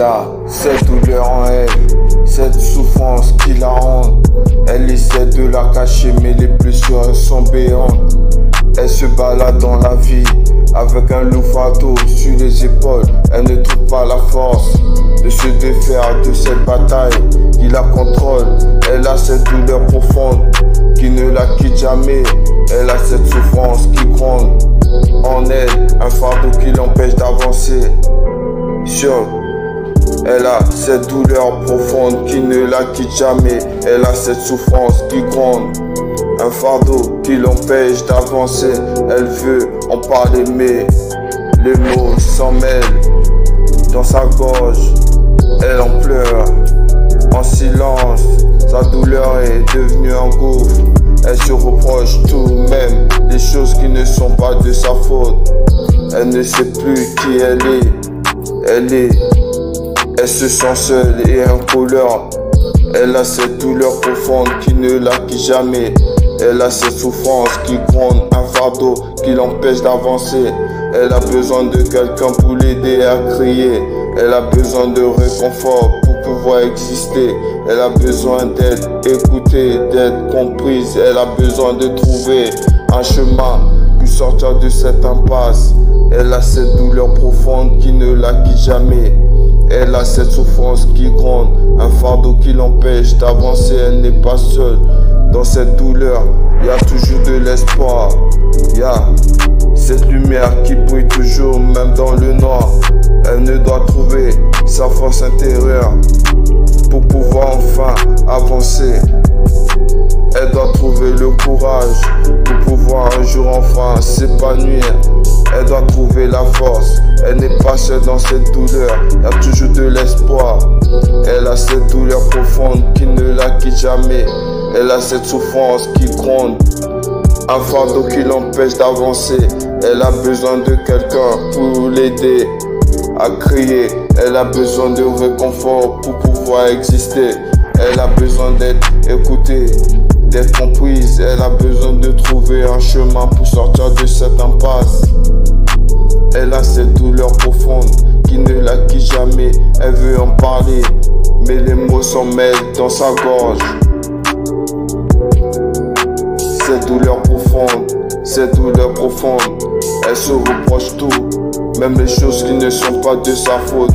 Elle a cette douleur en elle, cette souffrance qui la hante. Elle essaie de la cacher mais les blessures sont béantes. Elle se balade dans la vie avec un lourd fardeau sur les épaules. Elle ne trouve pas la force de se défaire de cette bataille qui la contrôle. Elle a cette douleur profonde qui ne la quitte jamais. Elle a cette souffrance qui gronde en elle, un fardeau qui l'empêche d'avancer. Elle a cette douleur profonde qui ne la quitte jamais. Elle a cette souffrance qui gronde, un fardeau qui l'empêche d'avancer. Elle veut en parler mais les mots s'en mêlent dans sa gorge. Elle en pleure en silence. Sa douleur est devenue un gouffre. Elle se reproche tout, même des choses qui ne sont pas de sa faute. Elle ne sait plus qui elle est. Elle se sent seule et incolore. Elle a cette douleur profonde qui ne la quitte jamais. Elle a cette souffrance qui gronde, un fardeau qui l'empêche d'avancer. Elle a besoin de quelqu'un pour l'aider à crier. Elle a besoin de réconfort pour pouvoir exister. Elle a besoin d'être écoutée, d'être comprise. Elle a besoin de trouver un chemin pour sortir de cette impasse. Elle a cette douleur profonde qui ne la quitte jamais. Elle a cette souffrance qui gronde, un fardeau qui l'empêche d'avancer. Elle n'est pas seule dans cette douleur, il y a toujours de l'espoir. Il y a cette lumière qui brille toujours, même dans le noir. Elle ne doit trouver sa force intérieure pour pouvoir enfin avancer. Elle doit trouver le courage pour pouvoir un jour enfin s'épanouir. Elle doit trouver la force, elle n'est pas seule dans cette douleur, il y a toujours de l'espoir. Elle a cette douleur profonde qui ne la quitte jamais. Elle a cette souffrance qui gronde, un fardeau qui l'empêche d'avancer. Elle a besoin de quelqu'un pour l'aider à crier. Elle a besoin de réconfort pour pouvoir exister. Elle a besoin d'être écoutée, d'être comprise. Elle a besoin de trouver un chemin pour sortir de cette impasse. Elle a cette douleur profonde qui ne la quitte jamais. Elle veut en parler, mais les mots s'en mêlent dans sa gorge. Cette douleur profonde, elle se reproche tout, même les choses qui ne sont pas de sa faute.